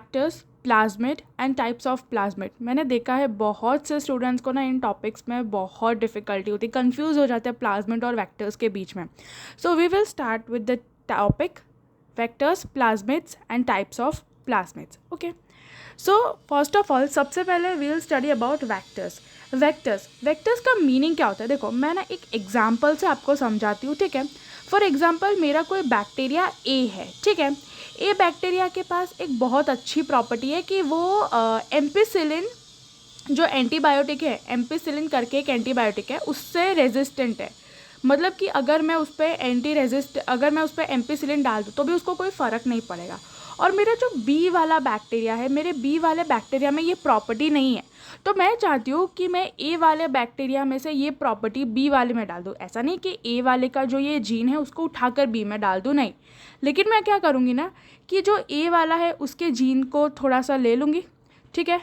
Vectors, plasmid and types of plasmid. मैंने देखा है बहुत से स्टूडेंट्स को ना इन टॉपिक्स में बहुत डिफिकल्टी होती है, कंफ्यूज हो जाते हैं प्लाज्मिड और वैक्टर्स के बीच में। So we will start with the topic vectors, plasmids and types of plasmids. Okay, so first of all सबसे पहले we will study about vectors. Vectors का मीनिंग क्या होता है? देखो मैं ना एक एग्जाम्पल से आपको समझाती हूँ, ठीक है। फॉर एग्जाम्पल मेरा कोई बैक्टीरिया ए है, ठीक है। ए बैक्टीरिया के पास एक बहुत अच्छी प्रॉपर्टी है कि वो एम्पिसिलिन जो एंटीबायोटिक है, एम्पिसिलिन करके एक एंटीबायोटिक है, उससे रेजिस्टेंट है। मतलब कि अगर मैं उस पर अगर मैं उस पर एम्पिसिलिन डाल दूँ तो भी उसको कोई फ़र्क नहीं पड़ेगा। और मेरा जो बी वाला बैक्टीरिया है, मेरे बी वाले बैक्टीरिया में ये प्रॉपर्टी नहीं है, तो मैं चाहती हूँ कि मैं ए वाले बैक्टीरिया में से ये प्रॉपर्टी बी वाले में डाल दूँ। ऐसा नहीं कि ए वाले का जो ये जीन है उसको उठाकर बी में डाल दूँ, नहीं। लेकिन मैं क्या करूँगी ना कि जो ए वाला है उसके जीन को थोड़ा सा ले लूँगी, ठीक है,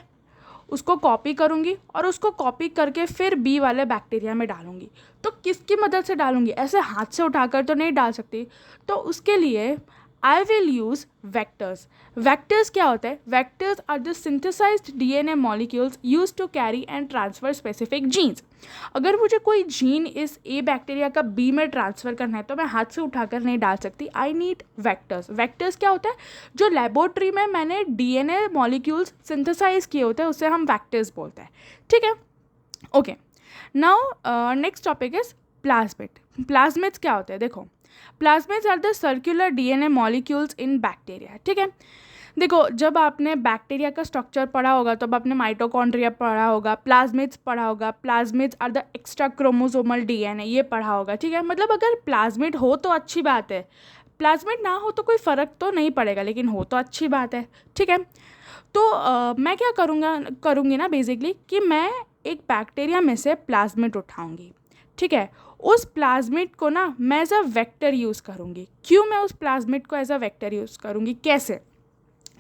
उसको कॉपी करूँगी और उसको कॉपी करके फिर बी वाले बैक्टीरिया में डालूँगी। तो किसकी मदद से डालूँगी? ऐसे हाथ से उठाकर तो नहीं डाल सकती, तो उसके लिए I will use vectors. Vectors क्या होता है? Vectors are the synthesized DNA molecules used to carry and transfer specific genes. अगर मुझे कोई जीन इस ए बैक्टीरिया का बी में ट्रांसफ़र करना है तो मैं हाथ से उठाकर नहीं डाल सकती, आई नीड वैक्टर्स। वैक्टर्स क्या होता है? जो लेबोरेटरी में मैंने डीएनए मॉलिक्यूल्स सिंथेसाइज किए होते हैं उसे हम वैक्टर्स बोलते हैं, ठीक है। Okay, now next topic is plasmid. Plasmids क्या होते हैं? देखो, plasmids are the circular DNA molecules in bacteria, ठीक है। देखो जब आपने बैक्टीरिया का स्ट्रक्चर पढ़ा होगा तब आपने माइटोकॉन्ड्रिया पढ़ा होगा, प्लाज्मिड्स पढ़ा होगा। Plasmids are the extra chromosomal DNA, ये पढ़ा होगा, ठीक है। मतलब अगर प्लाज्मिड हो तो अच्छी बात है, प्लाज्मिड ना हो तो कोई फ़र्क तो नहीं पड़ेगा, लेकिन हो तो अच्छी बात है, ठीक है। तो मैं क्या करूँगी ना बेसिकली कि मैं एक बैक्टीरिया में से प्लाज्मिड उठाऊँगी, ठीक है। उस प्लाज्मिड को ना मैं एज अ वेक्टर यूज़ करूँगी। क्यों मैं उस प्लाज्मिड को एज अ वेक्टर यूज़ करूँगी? कैसे?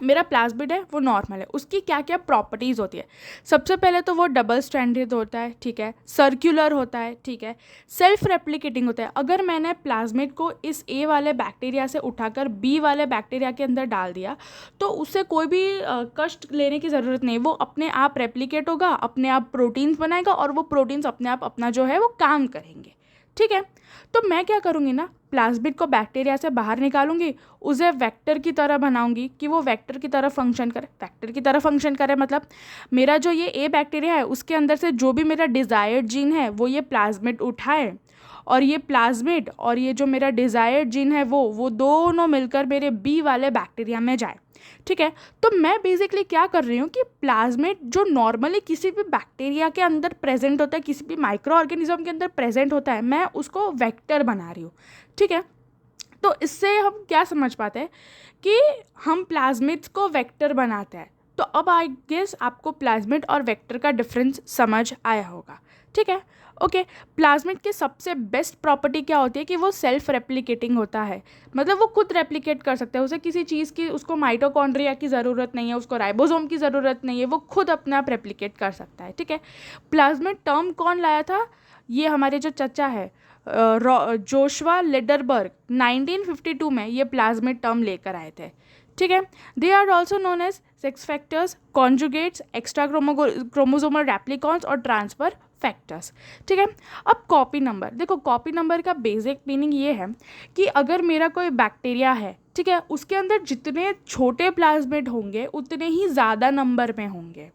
मेरा प्लाज्मिड है वो नॉर्मल है, उसकी क्या क्या प्रॉपर्टीज़ होती है? सबसे पहले तो वो डबल स्ट्रैंडेड होता है, ठीक है, सर्कुलर होता है, ठीक है, सेल्फ रेप्लिकेटिंग होता है। अगर मैंने प्लाज्मिड को इस ए वाले बैक्टीरिया से उठाकर बी वाले बैक्टीरिया के अंदर डाल दिया तो उससे कोई भी कष्ट लेने की ज़रूरत नहीं, वो अपने आप रेप्लिकेट होगा, अपने आप प्रोटीन्स बनाएगा और वो प्रोटीन्स अपने आप अपना जो है वो काम करेंगे, ठीक है। तो मैं क्या करूँगी ना, प्लाज्मिड को बैक्टीरिया से बाहर निकालूंगी, उसे वेक्टर की तरह बनाऊंगी कि वो वेक्टर की तरह फंक्शन करे। वेक्टर की तरह फंक्शन करे मतलब मेरा जो ये ए बैक्टीरिया है उसके अंदर से जो भी मेरा डिज़ायर्ड जीन है वो ये प्लाज्मिड उठाए, और ये प्लाज्मिड और ये जो मेरा डिज़ायर्ड जीन है वो दोनों मिलकर मेरे बी वाले बैक्टीरिया में जाए, ठीक है। तो मैं बेसिकली क्या कर रही हूँ कि प्लाज्मिड जो नॉर्मली किसी भी बैक्टीरिया के अंदर प्रेजेंट होता है, किसी भी माइक्रो ऑर्गेनिज्म के अंदर प्रेजेंट होता है, मैं उसको वेक्टर बना रही हूँ, ठीक है। तो इससे हम क्या समझ पाते हैं कि हम प्लाज्मिड्स को वेक्टर बनाते हैं। तो अब आई गेस आपको प्लाज्मिड और वेक्टर का डिफरेंस समझ आया होगा, ठीक है। ओके, प्लाज्मिड की सबसे बेस्ट प्रॉपर्टी क्या होती है कि वो सेल्फ रेप्लिकेटिंग होता है। मतलब वो खुद रेप्लिकेट कर सकता है, उसे किसी चीज़ की, उसको माइटोकॉन्ड्रिया की ज़रूरत नहीं है, उसको राइबोसोम की ज़रूरत नहीं है, वो खुद अपने आप रेप्लिकेट कर सकता है, ठीक है। प्लाज्मिड टर्म कौन लाया था? ये हमारे जो चचा है जोशुआ लिडरबर्ग 1952 में ये प्लाज्मिड टर्म लेकर आए थे, ठीक है। They are also known as sex factors, conjugates, extra chromosomal replicons और ट्रांसफर फैक्टर्स, ठीक है। अब कॉपी नंबर देखो, कॉपी नंबर का बेसिक मीनिंग ये है कि अगर मेरा कोई बैक्टीरिया है, ठीक है, उसके अंदर जितने छोटे प्लाज्मिड होंगे उतने ही ज़्यादा नंबर में होंगे,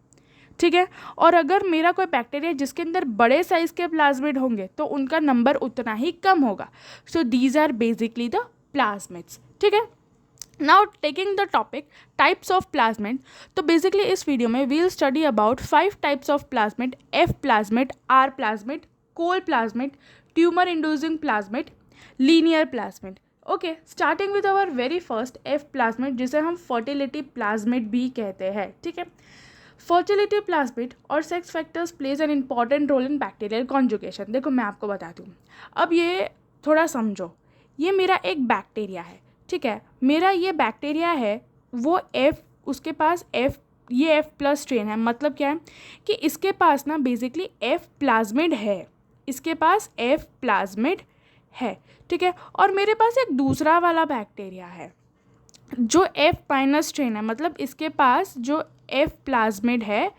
ठीक है। और अगर मेरा कोई बैक्टीरिया जिसके अंदर बड़े साइज के प्लाज्मिड होंगे तो उनका नंबर उतना ही कम होगा। So these are basically the plasmids, ठीक है। Now taking the topic types of plasmid, तो बेसिकली इस वीडियो में we'll study about 5 types of plasmid: F plasmid, R plasmid, col plasmid, tumour inducing plasmid, linear plasmid. Okay, starting with our very first F plasmid, जिसे हम fertility plasmid भी कहते हैं, ठीक है। फर्टिलिटी प्लाज्मिड और sex factors plays an important role in bacterial conjugation. देखो मैं आपको बताती हूँ, अब ये थोड़ा समझो। ये मेरा एक बैक्टीरिया है, ठीक है, मेरा ये बैक्टीरिया है वो एफ, उसके पास एफ, ये एफ प्लस स्ट्रेन है। मतलब क्या है कि इसके पास ना बेसिकली एफ प्लाज्मिड है, इसके पास एफ प्लाज्मिड है, ठीक है। और मेरे पास एक दूसरा वाला बैक्टीरिया है, जो F माइनस स्ट्रेन है, मतलब इसके पास जो F प्लाज्मिड है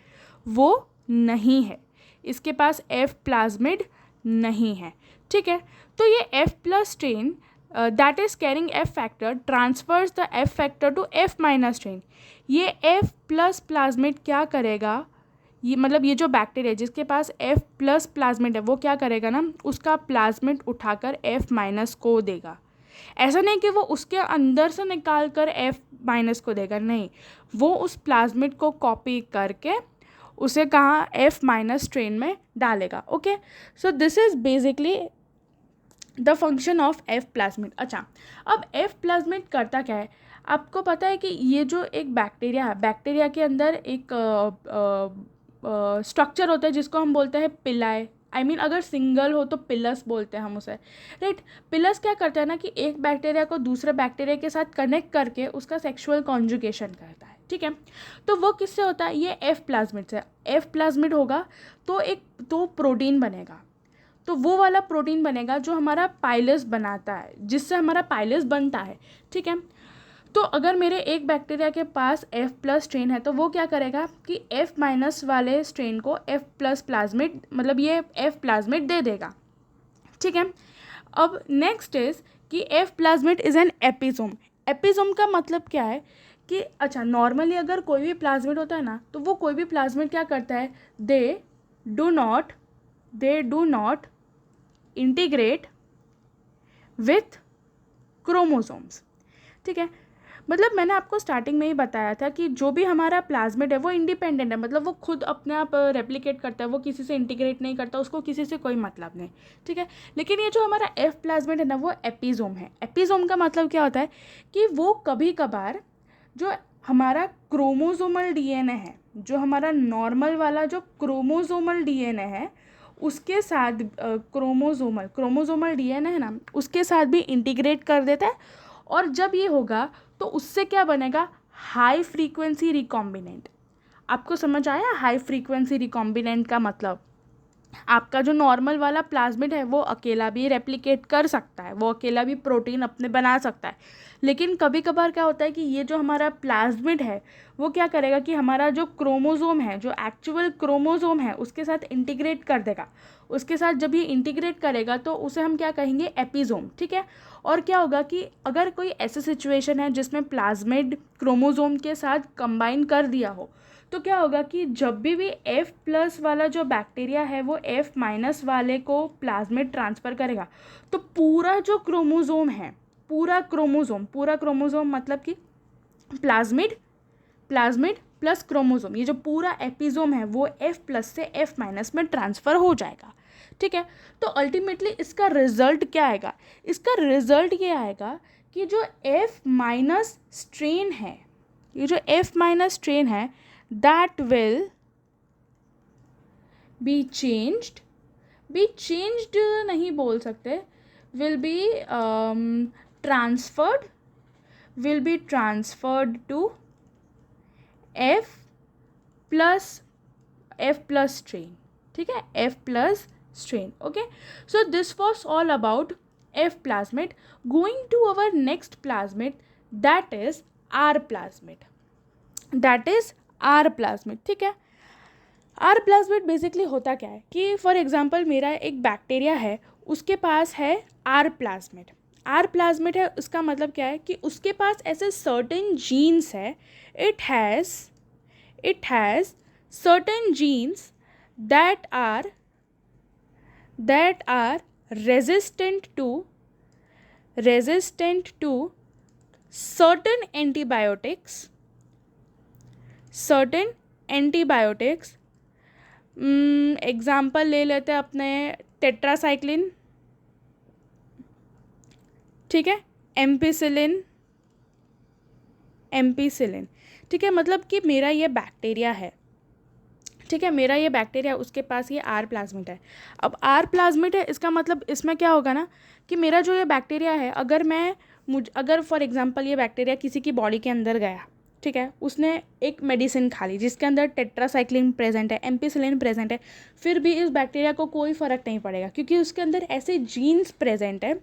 वो नहीं है, इसके पास F प्लाज्मिड नहीं है, ठीक है। तो ये F plus strain that is carrying F factor transfers the F factor to F minus strain. ये F प्लस प्लाज्मिड क्या करेगा, ये मतलब ये जो बैक्टीरिया जिसके पास F प्लस प्लाज्मिड है वो क्या करेगा ना, उसका प्लाज्मिड उठाकर F माइनस को देगा। ऐसा नहीं कि वो उसके अंदर से निकाल कर F माइनस को देगा, नहीं, वो उस प्लाज्मिड को कॉपी करके उसे कहाँ F माइनस स्ट्रेन में डालेगा। Okay, so this is basically the function of F plasmid. अच्छा, अब F प्लाज्मिड करता क्या है, आपको पता है कि ये जो एक बैक्टीरिया है, बैक्टीरिया के अंदर एक स्ट्रक्चर होता है जिसको हम बोलते हैं पिलाई। आई मीन अगर सिंगल हो तो पिलस बोलते हैं हम उसे, राइट। पिलस क्या करता है ना कि एक बैक्टीरिया को दूसरे बैक्टीरिया के साथ कनेक्ट करके उसका सेक्सुअल कॉन्जुगेशन करता है, ठीक है। तो वो किससे होता है, ये F प्लाज्मिड से। F प्लाज्मिड होगा तो प्रोटीन बनेगा, तो वो वाला प्रोटीन बनेगा जो हमारा पाइलस बनाता है, जिससे हमारा पाइलस बनता है, ठीक है। तो अगर मेरे एक बैक्टीरिया के पास F प्लस स्ट्रेन है तो वो क्या करेगा कि F माइनस वाले स्ट्रेन को F प्लस प्लाज्मिड, मतलब ये F प्लाज्मिड दे देगा, ठीक है। अब नेक्स्ट इज कि F plasmid is an episome. Episome का मतलब क्या है कि अच्छा, नॉर्मली अगर कोई भी प्लाज्मिड होता है ना, तो वो कोई भी प्लाज्मिड क्या करता है, they do not integrate with chromosomes, ठीक है। मतलब मैंने आपको स्टार्टिंग में ही बताया था कि जो भी हमारा प्लाज्मिड है वो इंडिपेंडेंट है, मतलब वो खुद अपने आप रेप्लिकेट करता है, वो किसी से इंटीग्रेट नहीं करता, उसको किसी से कोई मतलब नहीं, ठीक है। लेकिन ये जो हमारा F प्लाज्मिड है ना, वो एपिसोम है। एपिसोम का मतलब क्या होता है कि वो कभी कभार जो हमारा क्रोमोसोमल डीएनए है, जो हमारा नॉर्मल वाला जो क्रोमोसोमल डीएनए है उसके साथ क्रोमोसोमल डीएनए है ना, उसके साथ भी इंटीग्रेट कर देता है। और जब ये होगा तो उससे क्या बनेगा, हाई फ्रीक्वेंसी रिकॉम्बिनेंट। आपको समझ आया हाई फ्रीक्वेंसी रिकॉम्बिनेंट का मतलब, आपका जो नॉर्मल वाला प्लाज्मिड है वो अकेला भी रेप्लिकेट कर सकता है, वो अकेला भी प्रोटीन अपने बना सकता है, लेकिन कभी कभार क्या होता है कि ये जो हमारा प्लाज्मिड है वो क्या करेगा कि हमारा जो क्रोमोसोम है, जो एक्चुअल क्रोमोसोम है, उसके साथ इंटीग्रेट कर देगा। उसके साथ जब ये इंटीग्रेट करेगा तो उसे हम क्या कहेंगे, एपिसोम, ठीक है। और क्या होगा कि अगर कोई ऐसी सिचुएशन है जिसमें प्लाज्मिड क्रोमोसोम के साथ कंबाइन कर दिया हो, तो क्या होगा कि जब भी F प्लस वाला जो बैक्टीरिया है वो F माइनस वाले को प्लाज्मिड ट्रांसफ़र करेगा, तो पूरा जो क्रोमोसोम है, पूरा क्रोमोसोम मतलब कि प्लाज्मिड प्लस क्रोमोसोम, ये जो पूरा एपिसोम है वो F प्लस से F माइनस में ट्रांसफ़र हो जाएगा, ठीक है। तो अल्टीमेटली इसका रिजल्ट क्या आएगा, इसका रिजल्ट ये आएगा कि जो F माइनस स्ट्रेन है, ये जो F माइनस स्ट्रेन है that will be changed नहीं बोल सकते, will be transferred to F plus strain, ठीक है, F plus strain, okay। So this was all about F plasmid. Going to our next plasmid, that is R plasmid, ठीक है। Are plasmid basically होता क्या है कि फॉर एग्जांपल मेरा एक बैक्टीरिया है, उसके पास है आर प्लाज्मिड है, उसका मतलब क्या है कि उसके पास ऐसे सर्टेन जीन्स है, it has certain genes that are resistant to certain antibiotics. Example ले लेते हैं अपने टेट्रासाइक्लिन, ठीक है, एम्पिसिलिन, ठीक है। मतलब कि मेरा ये बैक्टीरिया है, ठीक है, मेरा ये बैक्टीरिया, उसके पास ये आर प्लाज्मिड है। अब आर प्लाज्मिड है, इसका मतलब इसमें क्या होगा ना कि मेरा जो ये बैक्टीरिया है, अगर फॉर एग्जांपल ये बैक्टीरिया किसी की बॉडी के अंदर गया, ठीक है, उसने एक मेडिसिन खा ली जिसके अंदर टेट्रासाइक्लिन प्रेजेंट है, एम्पिसिलिन प्रेजेंट है, फिर भी इस बैक्टीरिया को कोई फ़र्क नहीं पड़ेगा क्योंकि उसके अंदर ऐसे जीन्स प्रेजेंट है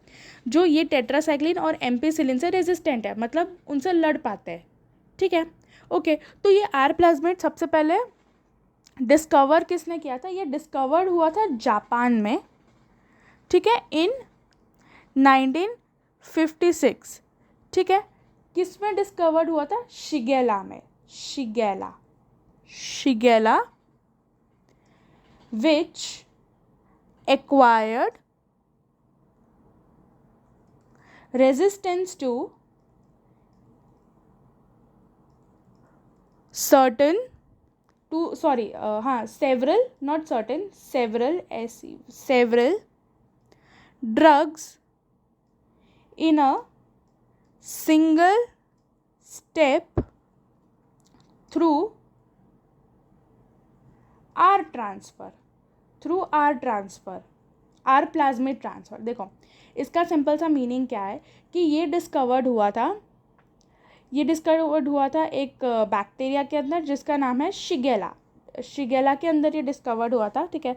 जो ये टेट्रासाइक्लिन और एम्पिसिलिन से रेजिस्टेंट है, मतलब उनसे लड़ पाते हैं। ठीक है, ओके। तो ये आर प्लाज्मिड सबसे पहले डिस्कवर किसने किया था? ये डिस्कवर्ड हुआ था जापान में, ठीक है, इन 1956। ठीक है, किस में डिस्कवर्ड हुआ था? शिगेला में, Shigella which acquired resistance to certain to sorry several, not certain, several drugs in a single step through R transfer, R plasmid transfer. देखो इसका सिंपल सा मीनिंग क्या है कि ये डिस्कवर्ड हुआ था एक बैक्टीरिया के अंदर जिसका नाम है शिगेला के अंदर ये डिस्कवर्ड हुआ था। ठीक है,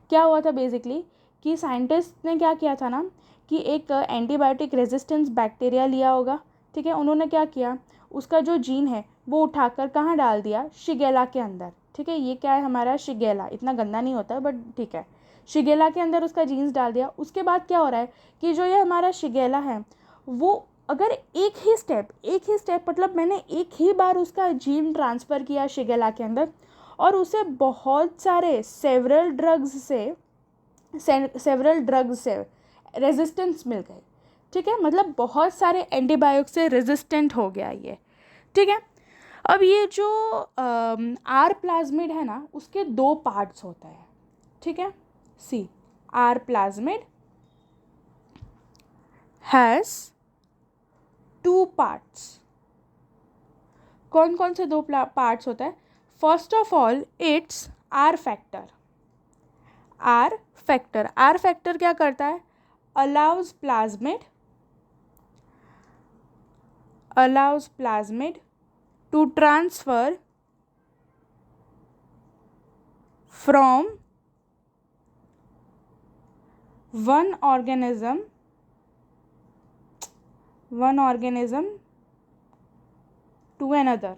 क्या हुआ था बेसिकली कि साइंटिस्ट ने क्या किया था ना कि एक एंटीबायोटिक रेजिस्टेंस बैक्टीरिया लिया होगा। ठीक है, उन्होंने क्या किया, उसका जो जीन है वो उठाकर कहाँ डाल दिया? शिगेला के अंदर। ठीक है, ये क्या है हमारा शिगेला, इतना गंदा नहीं होता है बट ठीक है, शिगेला के अंदर उसका जीन्स डाल दिया। उसके बाद क्या हो रहा है कि जो ये हमारा शिगेला है वो अगर एक ही स्टेप मतलब मैंने एक ही बार उसका जीन ट्रांसफ़र किया शिगेला के अंदर और उसे बहुत सारे सेवरल ड्रग्स से रेजिस्टेंस मिल गए। ठीक है, मतलब बहुत सारे एंटीबायोटिक से रेजिस्टेंट हो गया ये। ठीक है, अब ये जो आर प्लाज्मिड है ना उसके 2 पार्ट्स होते हैं। ठीक है, C R plasmid has 2 parts. कौन कौन से 2 पार्ट्स होता है? First of all it's R factor. R factor क्या करता है? Allows plasmid to transfer from one organism to another।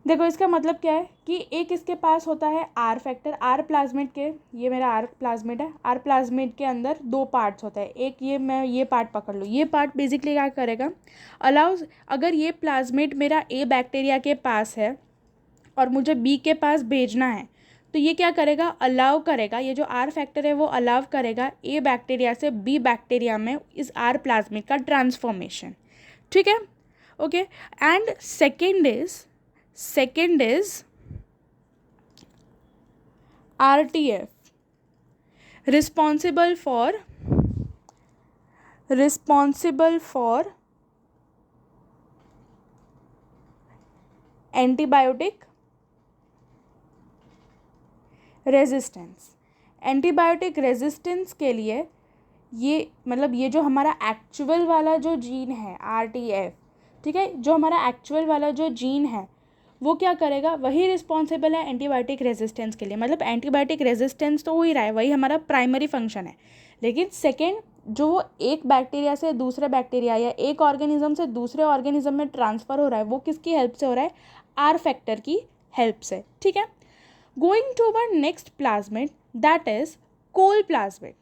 देखो इसका मतलब क्या है कि एक इसके पास होता है आर फैक्टर, आर प्लाज्मिड के, ये मेरा आर प्लाज्मिड है, आर प्लाज्मिड के अंदर 2 पार्ट्स होता है। एक ये, मैं ये पार्ट पकड़ लूँ, ये पार्ट बेसिकली क्या करेगा? अलाउज, अगर ये प्लाज्मिड मेरा ए बैक्टीरिया के पास है और मुझे बी के पास भेजना है तो ये क्या करेगा? अलाउ करेगा, ये जो आर फैक्टर है वो अलाउ करेगा ए बैक्टीरिया से बी बैक्टीरिया में इस आर प्लाज्मिड का ट्रांसफॉर्मेशन। ठीक है, okay. And second is RTF, responsible for antibiotic resistance के लिए ये मतलब ये जो हमारा एक्चुअल वाला जो जीन है RTF, ठीक है, जो हमारा एक्चुअल वाला जो जीन है वो क्या करेगा? वही रिस्पॉन्सिबल है एंटीबायोटिक रेजिस्टेंस के लिए। मतलब एंटीबायोटिक रेजिस्टेंस तो हो ही रहा है, वही हमारा प्राइमरी फंक्शन है। लेकिन सेकेंड जो एक बैक्टीरिया से दूसरे बैक्टीरिया या एक ऑर्गेनिज्म से दूसरे ऑर्गेनिज्म में ट्रांसफ़र हो रहा है वो किसकी हेल्प से हो रहा है? आर फैक्टर की हेल्प से। ठीक है, going to our next plasmid that is col plasmid.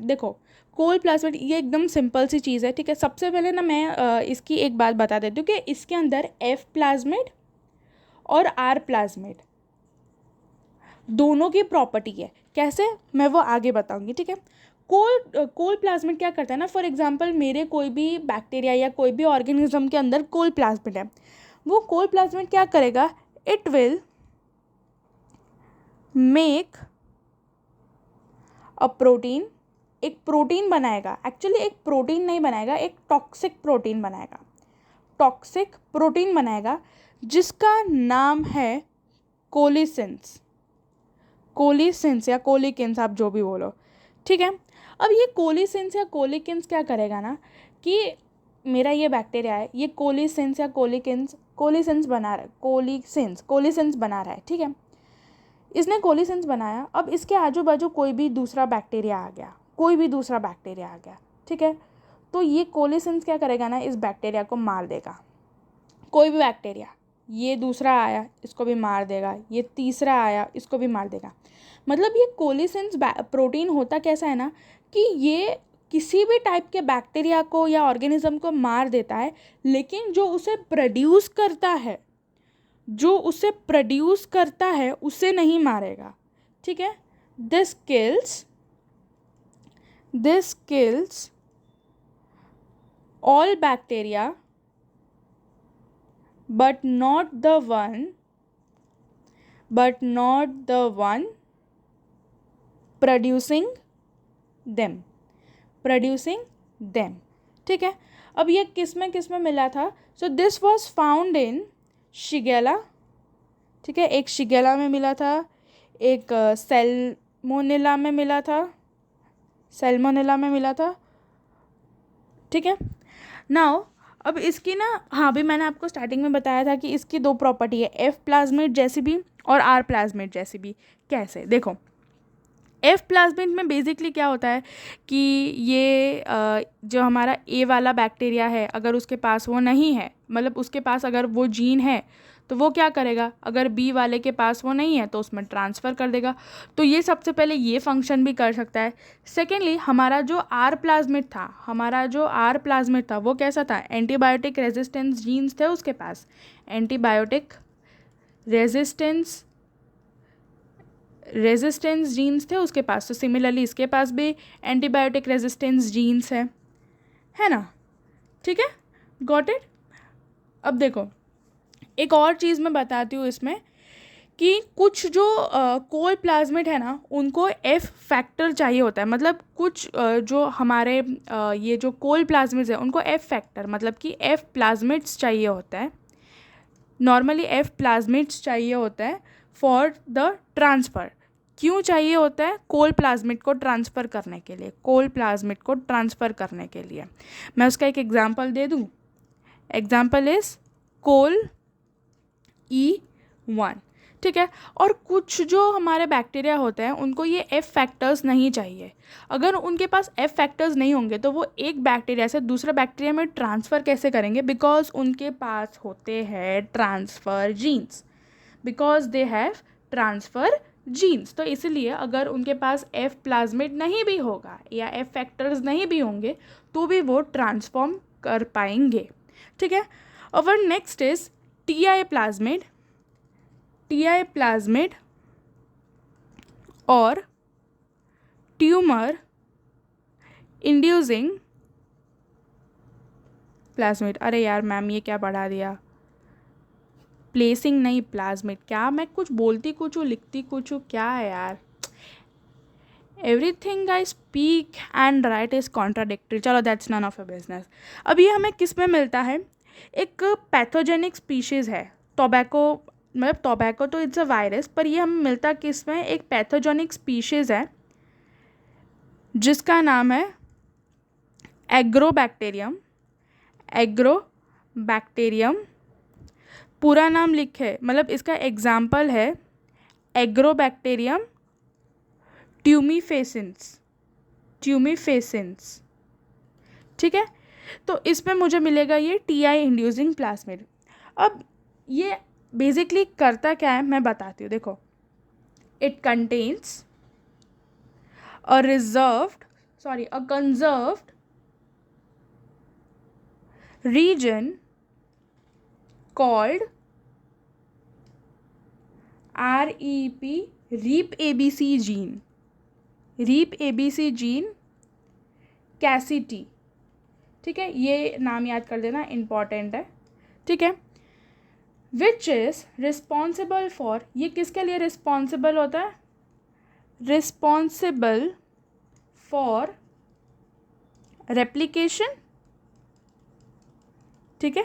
देखो कोल प्लाज्मिड ये एकदम सिंपल सी चीज़ है। ठीक है, सबसे पहले ना मैं इसकी एक बात बता देती हूँ कि इसके अंदर एफ प्लाज्मिड और आर प्लाज्मिड दोनों की प्रॉपर्टी है। कैसे, मैं वो आगे बताऊंगी। ठीक है, कोल प्लाज्मिड क्या करता है ना, फॉर एग्जांपल मेरे कोई भी बैक्टीरिया या कोई भी ऑर्गेनिज्म के अंदर कोल प्लाज्मिड है, वो कोल प्लाज्मिड क्या करेगा? It will make a protein, एक प्रोटीन बनाएगा। एक्चुअली एक प्रोटीन नहीं बनाएगा, एक टॉक्सिक प्रोटीन बनाएगा जिसका नाम है कोलिसिन्स या कोलिकिन्स, आप जो भी बोलो। ठीक है, अब ये कोलिसिन्स या कोलिकिन्स क्या करेगा ना कि मेरा ये बैक्टीरिया है, ये कोलिसेंस या कोलिसेंस बना रहा है, कोलिसेंस बना रहा है, ठीक है। इसने कोलिसेंस बनाया, अब इसके आजू बाजू कोई भी दूसरा बैक्टीरिया आ गया, ठीक है। तो ये कोलिसेंस क्या करेगा ना, इस बैक्टीरिया को मार देगा। कोई भी बैक्टीरिया, ये दूसरा आया, इसको भी मार देगा, ये तीसरा आया, इसको भी मार देगा। मतलब ये कोलिसेंस प्रोटीन होता कैसा है ना, कि ये किसी भी टाइप के बैक्टीरिया को या ऑर्गेनिज्म को मार देता है, लेकिन जो उसे प्रोड्यूस करता है उसे नहीं मारेगा, ठीक है। This kills all bacteria but not the one producing them, ठीक है। अब ये किस में मिला था? So this was found in Shigella, ठीक है। एक शिगेला में मिला था, एक सैल्मोनेला में मिला था, ठीक है। नाउ अब इसकी ना, हाँ भी मैंने आपको स्टार्टिंग में बताया था कि इसकी दो प्रॉपर्टी है, एफ प्लाज्मिड जैसी भी और आर प्लाज्मिड जैसी भी। कैसे? देखो, एफ प्लाज्मिड में बेसिकली क्या होता है कि ये जो हमारा ए वाला बैक्टीरिया है, अगर उसके पास वो नहीं है, मतलब उसके पास अगर वो जीन है तो वो क्या करेगा, अगर बी वाले के पास वो नहीं है तो उसमें ट्रांसफ़र कर देगा। तो ये सबसे पहले ये फंक्शन भी कर सकता है। सेकेंडली हमारा जो आर प्लाज्मिड था वो कैसा था? एंटीबायोटिक रेजिस्टेंस जीन्स थे उसके पास, एंटीबायोटिक रेजिस्टेंस जीन्स थे उसके पास। तो सिमिलरली इसके पास भी एंटीबायोटिक रेजिस्टेंस जीन्स है ना, ठीक है। Got it? अब देखो, एक और चीज़ मैं बताती हूँ इसमें कि कुछ जो कोल प्लाज्मिड है ना, उनको एफ फैक्टर चाहिए होता है। मतलब कुछ जो हमारे ये जो कोल प्लाज्मिड्स है उनको एफ फैक्टर, मतलब कि एफ प्लाज्मिड्स चाहिए होता है। नॉर्मली एफ प्लाज्मिड्स चाहिए होता है फॉर द ट्रांसफ़र। क्यों चाहिए होता है? कोल प्लाज्मिड को ट्रांसफ़र करने के लिए। मैं उसका एक एग्जांपल दे दूँ। एग्जांपल इज़ कोल E1, ठीक है। और कुछ जो हमारे बैक्टीरिया होते हैं उनको ये एफ फैक्टर्स नहीं चाहिए। अगर उनके पास एफ फैक्टर्स नहीं होंगे तो वो एक बैक्टीरिया से दूसरे बैक्टीरिया में ट्रांसफ़र कैसे करेंगे? बिकॉज उनके पास होते हैं ट्रांसफ़र जीन्स। तो इसलिए अगर उनके पास एफ प्लाज्मिड नहीं भी होगा या एफ फैक्टर्स नहीं भी होंगे तो भी वो ट्रांसफॉर्म कर पाएंगे, ठीक है। और नेक्स्ट इज टीआई प्लाज्मिड और ट्यूमर इंड्यूसिंग प्लाज्मिड। अरे यार मैम ये क्या पढ़ा दिया, प्लेसिंग नहीं प्लाज्मिड। क्या मैं कुछ बोलती कुछ हूँ लिखती कुछ हूँ, क्या है यार। Everything I speak and write is contradictory. चलो that's none of your business. अब ये हमें किस में मिलता है? एक पैथोजेनिक स्पीशीज़ है टोबैको, मतलब टोबैको तो इट्स अ वायरस, पर ये हमें मिलता किस में? एक पैथोजेनिक स्पीशीज़ है जिसका नाम है एग्रोबैक्टीरियम। पूरा नाम लिखे, मतलब इसका एग्जाम्पल है एग्रोबैक्टीरियम ट्यूमीफेसिंस, ठीक है। तो इसमें मुझे मिलेगा ये टीआई इंड्यूसिंग प्लाज्मिड। अब ये बेसिकली करता क्या है मैं बताती हूँ। देखो, it contains a conserved region called REP ABC gene कैसिटी, ठीक है। ये नाम याद कर देना, इम्पॉर्टेंट है, ठीक है। विच इज़ रिस्पॉन्सिबल फॉर, ये किसके लिए रिस्पॉन्सिबल होता है? रिस्पॉन्सिबल फॉर रेप्लिकेशन, ठीक है।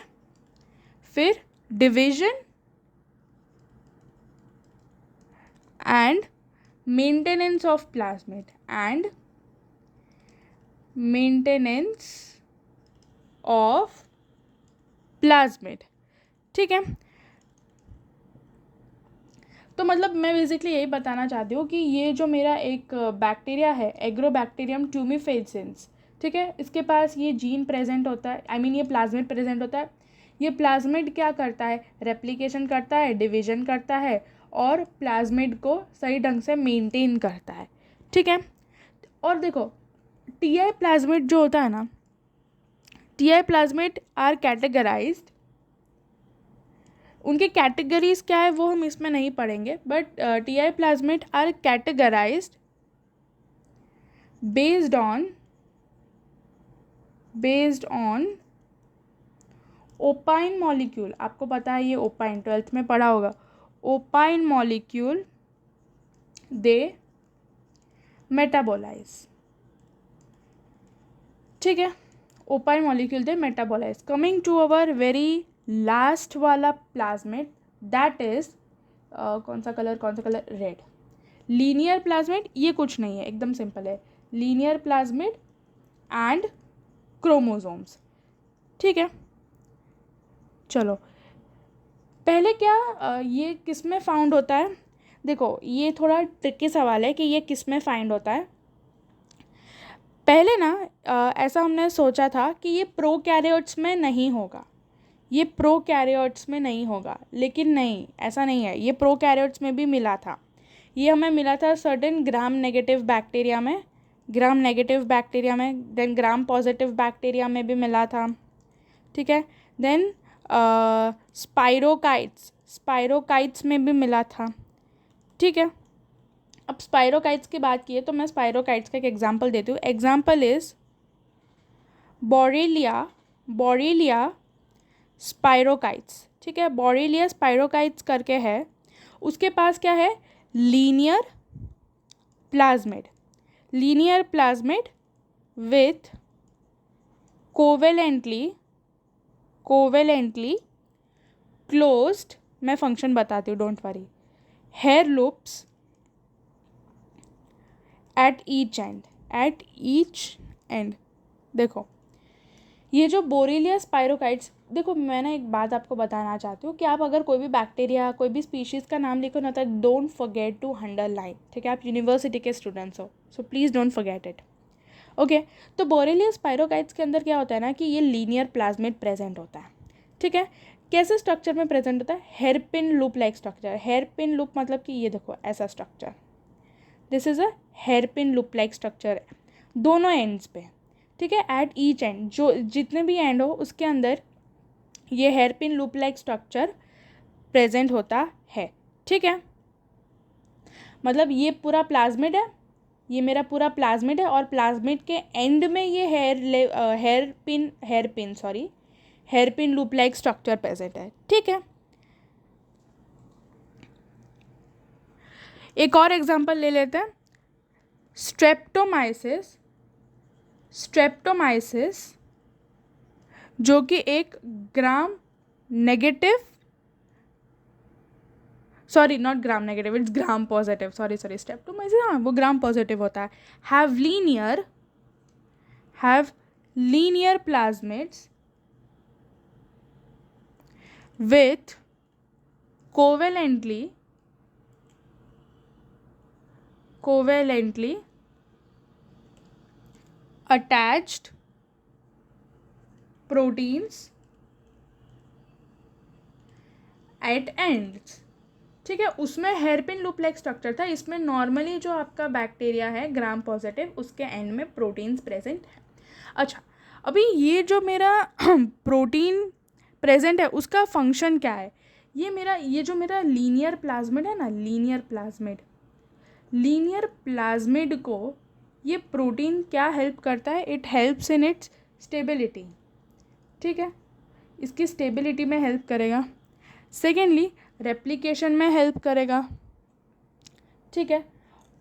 फिर division and maintenance of plasmid of plasmid. ठीक है, तो मतलब मैं बेसिकली यही बताना चाहती हूँ कि ये जो मेरा एक बैक्टीरिया है, एग्रोबैक्टीरियम ट्यूमिफेसिंस, ठीक है, इसके पास ये जीन प्रेजेंट होता है, ये प्लाज्मिड प्रेजेंट होता है। ये प्लाज्मिड क्या करता है, रेप्लिकेशन करता है, डिवीजन करता है और प्लाज्मिड को सही ढंग से मेंटेन करता है। ठीक है, और देखो टीआई प्लाज्मिड जो होता है ना, टीआई प्लाज्मिड आर कैटेगराइज्ड, उनके कैटेगरीज क्या है वो हम इसमें नहीं पढ़ेंगे, but Ti plasmid are categorized based on opine molecule. आपको पता है ये ओपाइन 12th में पढ़ा होगा। Opine molecule they metabolize. ठीक है, opine molecule they metabolize. Coming to our very last वाला प्लाज्मिड, दैट इज कौन सा कलर, रेड। लीनियर प्लाज्मिड ये कुछ नहीं है, एकदम सिंपल है, लीनियर प्लाज्मिड एंड क्रोमोसोम्स। ठीक है, चलो पहले क्या ये किस में फाउंड होता है। देखो ये थोड़ा ट्रिकी सवाल है कि ये किस में फाइंड होता है। पहले ना ऐसा हमने सोचा था कि ये प्रोकैरियोट्स में नहीं होगा, ये प्रोकैरियोट्स में नहीं होगा, लेकिन नहीं, ऐसा नहीं है, ये प्रोकैरियोट्स में भी मिला था। ये हमें मिला था सर्टेन ग्राम नेगेटिव बैक्टीरिया में, देन ग्राम पॉजिटिव बैक्टीरिया में भी मिला था। ठीक है, देन स्पाइरोकाइट्स में भी मिला था। ठीक है, अब स्पाइरोकाइट्स की बात की है तो मैं स्पाइरोकाइट्स का एक एग्जांपल देती हूँ। Example is borrelia spirochetes. ठीक है, बोरेलिया स्पाइरोकाइट्स करके है, उसके पास क्या है, linear plasmid with covalently closed, मैं फंक्शन बताती हूँ, don't worry, hair loops at each end. देखो ये जो बोरेलिया स्पाइरोकाइट्स, देखो मैंने एक बात आपको बताना चाहती हूँ कि आप अगर कोई भी बैक्टीरिया, कोई भी स्पीशीज़ का नाम लिखो ना, तो डोंट फॉरगेट टू अंडरलाइन। ठीक है, आप यूनिवर्सिटी के स्टूडेंट्स हो, so please don't forget it. Okay, तो बोरेलिया स्पाइरोकाइट्स के अंदर क्या होता है ना कि ये लीनियर प्लाज्मिड प्रेजेंट होता है। ठीक है, कैसे स्ट्रक्चर में प्रेजेंट होता है, hairpin loop like structure. Hairpin loop मतलब कि ये देखो ऐसा structure, this is a hairpin loop like structure दोनों एंड्स पे। ठीक है, एट ईच एंड, जो जितने भी एंड हो उसके अंदर ये hairpin loop like structure present होता है। ठीक है, मतलब ये पूरा प्लाज्मिड है, ये मेरा पूरा प्लाज्मिड है, और प्लाज्मिड के एंड में ये hairpin loop like structure present है। ठीक है, एक और एग्जांपल ले लेते हैं, स्ट्रेप्टोमाइसिस जो कि एक gram negative, sorry not gram negative, it's gram positive, sorry Streptomyces, हाँ वो ग्राम पॉजिटिव होता है। Have linear plasmids with covalently attached proteins at ends। ठीक है, उसमें हेयरपिन लूप लाइक स्ट्रक्चर था, इसमें नॉर्मली जो आपका बैक्टीरिया है ग्राम पॉजिटिव, उसके एंड में प्रोटीन्स प्रेजेंट है। अच्छा, अभी ये जो मेरा प्रोटीन प्रेजेंट है उसका फंक्शन क्या है, ये जो मेरा लीनियर प्लाज्मिड है ना, लीनियर प्लाज्मिड को ये प्रोटीन क्या हेल्प करता है, it helps in its stability. ठीक है, इसकी स्टेबिलिटी में हेल्प करेगा। सेकेंडली रेप्लिकेशन में हेल्प करेगा। ठीक है,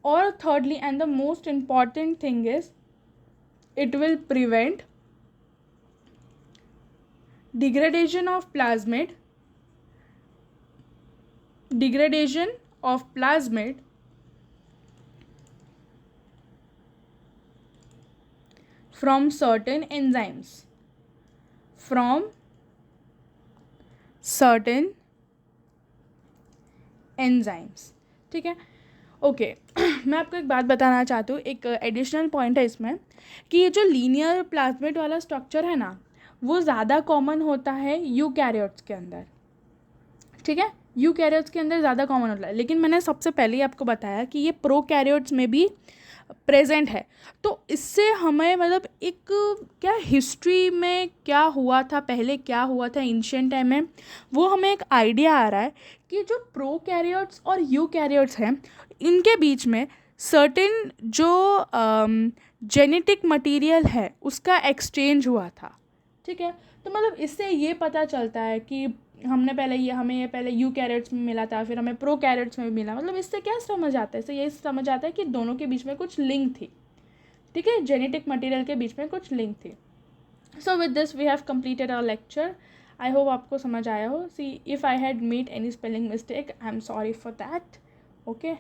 और thirdly and the most important thing is it will prevent degradation of plasmid from certain enzymes। From certain enzymes. ठीक है, ओके। मैं आपको एक बात बताना चाहती हूँ, एक एडिशनल पॉइंट है इसमें, कि ये जो लीनियर प्लाज्मिड वाला स्ट्रक्चर है ना, वो ज़्यादा कॉमन होता है यूकैरियोट्स के अंदर। ठीक है, यूकैरियोट्स के अंदर ज़्यादा कॉमन होता है, लेकिन मैंने सबसे पहले ही आपको बताया कि ये प्रोकैरियोट्स में भी प्रेजेंट है। तो इससे हमें मतलब एक क्या हिस्ट्री में क्या हुआ था, पहले क्या हुआ था एंशिएंट टाइम में, वो हमें एक आइडिया आ रहा है कि जो प्रोकैरियोट्स और यूकैरियोट्स हैं, इनके बीच में सर्टेन जो जेनेटिक मटेरियल है उसका एक्सचेंज हुआ था। ठीक है, तो मतलब इससे ये पता चलता है कि हमें ये पहले यूकैरियोट्स में मिला था, फिर हमें प्रोकैरियोट्स में भी मिला। मतलब इससे क्या समझ आता है, इससे ये समझ आता है कि दोनों के बीच में कुछ लिंक थी। ठीक है, जेनेटिक मटेरियल के बीच में कुछ लिंक थी। So with this we have completed our lecture. I hope आपको समझ आया हो। See if I had made any spelling mistake, I am sorry for that. Okay,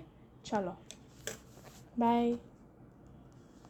चलो बाय।